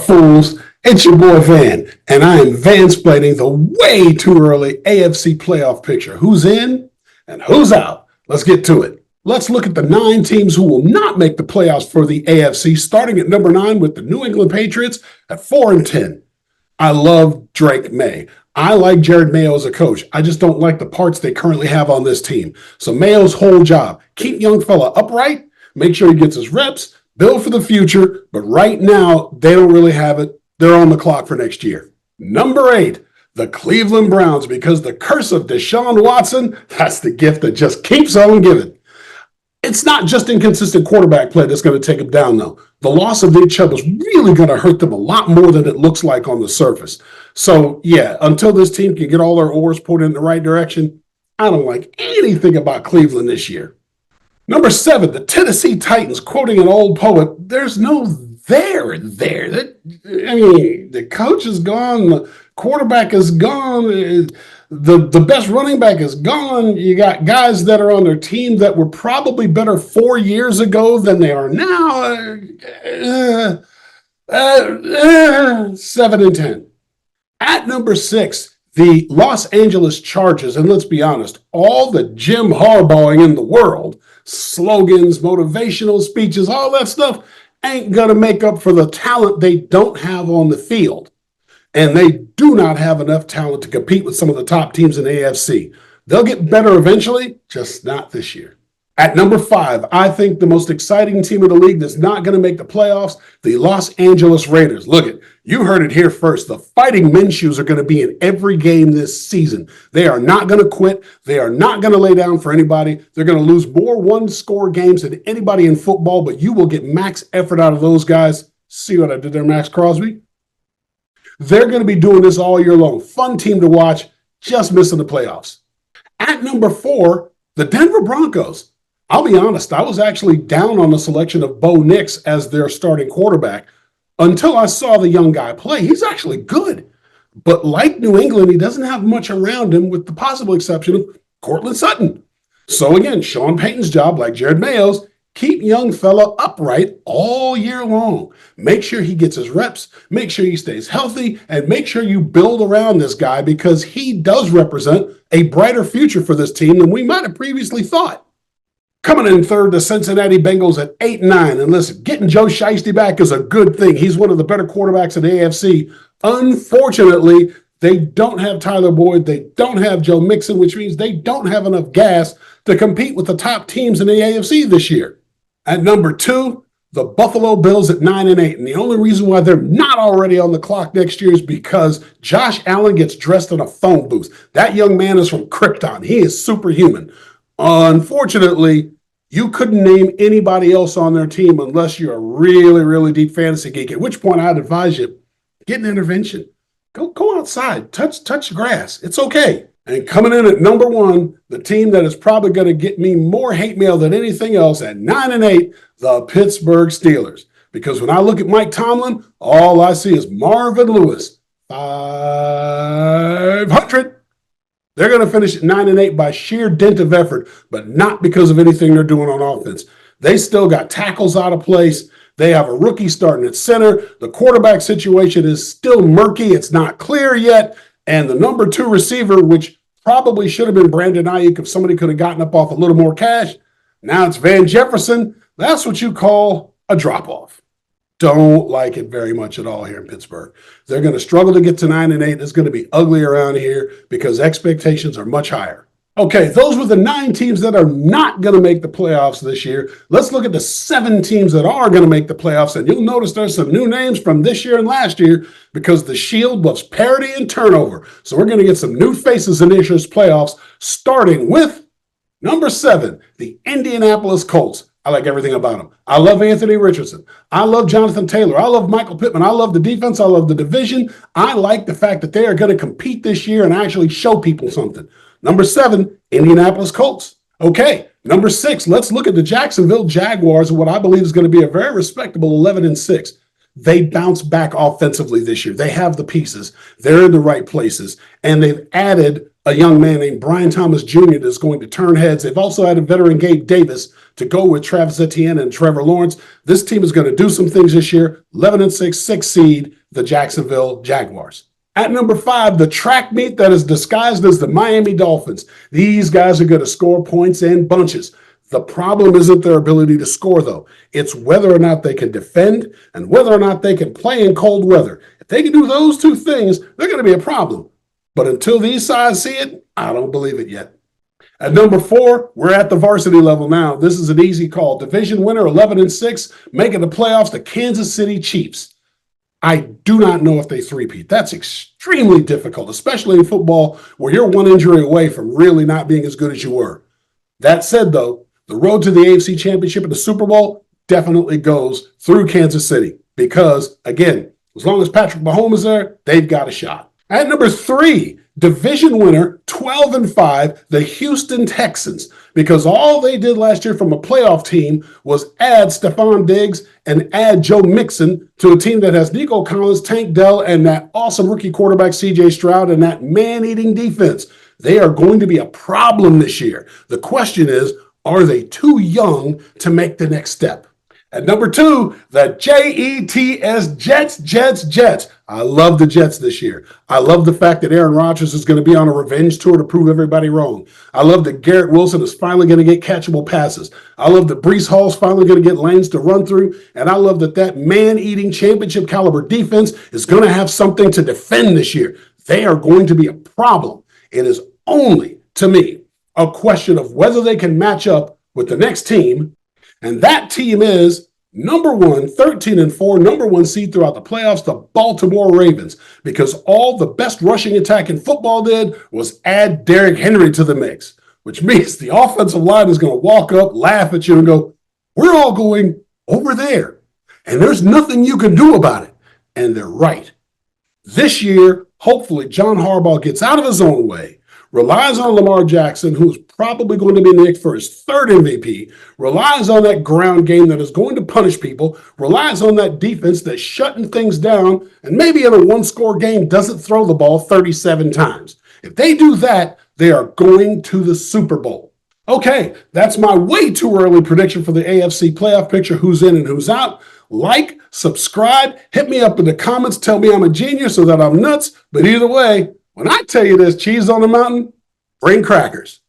fools? It's your boy Van, and I am Vansplaining the way too early AFC playoff picture. Who's in and who's out? Let's get to it. Let's look at the 9 teams who will not make the playoffs for the AFC, starting at number 9 with the New England Patriots at 4-10. I love Drake May. I like Jared Mayo as a coach. I just don't like the parts they currently have on this team. So Mayo's whole job, keep young fella upright, make sure he gets his reps, build for the future, but right now they don't really have it. They're on the clock for next year. Number 8, the Cleveland Browns, because the curse of Deshaun Watson, that's the gift that just keeps on giving. It's not just inconsistent quarterback play that's going to take them down, though. The loss of Nick Chubb is really going to hurt them a lot more than it looks like on the surface. So, yeah, until this team can get all their oars pulled in the right direction, I don't like anything about Cleveland this year. Number 7, the Tennessee Titans, quoting an old poet, there's no there. I mean, the coach is gone, the quarterback is gone, the best running back is gone. You got guys that are on their team that were probably better 4 years ago than they are now. 7-10. At number 6, the Los Angeles Chargers, and let's be honest, all the Jim Harbaughing in the world, slogans, motivational speeches, all that stuff, ain't going to make up for the talent they don't have on the field. And they do not have enough talent to compete with some of the top teams in the AFC. They'll get better eventually, just not this year. At number 5, I think the most exciting team in the league that's not going to make the playoffs, the Los Angeles Raiders. Look it, you heard it here first. The Fighting Minshew's are going to be in every game this season. They are not going to quit. They are not going to lay down for anybody. They're going to lose more one-score games than anybody in football, but you will get max effort out of those guys. See what I did there, Max Crosby? They're going to be doing this all year long. Fun team to watch, just missing the playoffs. At number 4, the Denver Broncos. I'll be honest, I was actually down on the selection of Bo Nix as their starting quarterback until I saw the young guy play. He's actually good. But like New England, he doesn't have much around him with the possible exception of Cortland Sutton. So again, Sean Payton's job, like Jared Mayo's, keep young fella upright all year long. Make sure he gets his reps, make sure he stays healthy, and make sure you build around this guy because he does represent a brighter future for this team than we might have previously thought. Coming in third, the Cincinnati Bengals at 8-9. And listen, getting Joe Shiesty back is a good thing. He's one of the better quarterbacks in the AFC. Unfortunately, they don't have Tyler Boyd. They don't have Joe Mixon, which means they don't have enough gas to compete with the top teams in the AFC this year. At number 2, the Buffalo Bills at 9-8. And the only reason why they're not already on the clock next year is because Josh Allen gets dressed in a phone booth. That young man is from Krypton. He is superhuman. Unfortunately, you couldn't name anybody else on their team unless you're a really, really deep fantasy geek, at which point I'd advise you, get an intervention. Go outside, touch the grass. It's okay. And coming in at number 1, the team that is probably going to get me more hate mail than anything else at 9-8, the Pittsburgh Steelers. Because when I look at Mike Tomlin, all I see is Marvin Lewis, 500. They're going to finish at 9-8 by sheer dint of effort, but not because of anything they're doing on offense. They still got tackles out of place. They have a rookie starting at center. The quarterback situation is still murky. It's not clear yet. And the number 2 receiver, which probably should have been Brandon Ayuk if somebody could have gotten up off a little more cash, now it's Van Jefferson. That's what you call a drop-off. Don't like it very much at all here in Pittsburgh. They're going to struggle to get to 9-8. It's going to be ugly around here because expectations are much higher. Okay, those were the 9 teams that are not going to make the playoffs this year. Let's look at the 7 teams that are going to make the playoffs. And you'll notice there's some new names from this year and last year because the Shield loves parity and turnover. So we're going to get some new faces in this year's playoffs, starting with number 7, the Indianapolis Colts. I like everything about them. I love Anthony Richardson. I love Jonathan Taylor. I love Michael Pittman. I love the defense. I love the division. I like the fact that they are going to compete this year and actually show people something. Number 7, Indianapolis Colts. Okay, number 6, let's look at the Jacksonville Jaguars, what I believe is going to be a very respectable 11-6. They bounce back offensively this year. They have the pieces. They're in the right places. And they've added a young man named Brian Thomas Jr. that's going to turn heads. They've also added veteran Gabe Davis to go with Travis Etienne and Trevor Lawrence. This team is going to do some things this year. 11-6, 6 seed. the Jacksonville Jaguars. At number 5, the track meet that is disguised as the Miami Dolphins. These guys are going to score points in bunches. The problem isn't their ability to score, though. It's whether or not they can defend and whether or not they can play in cold weather. If they can do those two things, they're going to be a problem. But until these sides see it, I don't believe it yet. At number 4, we're at the varsity level now. This is an easy call. Division winner 11-6, making the playoffs, the Kansas City Chiefs. I do not know if they three-peat. That's extremely difficult, especially in football where you're one injury away from really not being as good as you were. That said, though, the road to the AFC Championship and the Super Bowl definitely goes through Kansas City because, again, as long as Patrick Mahomes is there, they've got a shot. At number 3, division winner 12-5, the Houston Texans, because all they did last year from a playoff team was add Stephon Diggs and add Joe Mixon to a team that has Nico Collins, Tank Dell, and that awesome rookie quarterback CJ Stroud and that man-eating defense. They are going to be a problem this year. The question is, are they too young to make the next step? At number 2, the Jets, Jets. I love the Jets this year. I love the fact that Aaron Rodgers is going to be on a revenge tour to prove everybody wrong. I love that Garrett Wilson is finally going to get catchable passes. I love that Breece Hall's finally going to get lanes to run through. And I love that that man-eating championship caliber defense is going to have something to defend this year. They are going to be a problem. It is only, to me, a question of whether they can match up with the next team. And that team is number 1, 13-4, number 1 seed throughout the playoffs, the Baltimore Ravens, because all the best rushing attack in football did was add Derrick Henry to the mix, which means the offensive line is going to walk up, laugh at you, and go, we're all going over there. And there's nothing you can do about it. And they're right. This year, hopefully, John Harbaugh gets out of his own way, relies on Lamar Jackson, who's probably going to be nicked for his 3rd MVP, relies on that ground game that is going to punish people, relies on that defense that's shutting things down, and maybe in a one-score game doesn't throw the ball 37 times. If they do that, they are going to the Super Bowl. Okay, that's my way too early prediction for the AFC playoff picture, who's in and who's out. Like, subscribe, hit me up in the comments, tell me I'm a genius or that I'm nuts, but either way, when I tell you there's cheese on the mountain, bring crackers.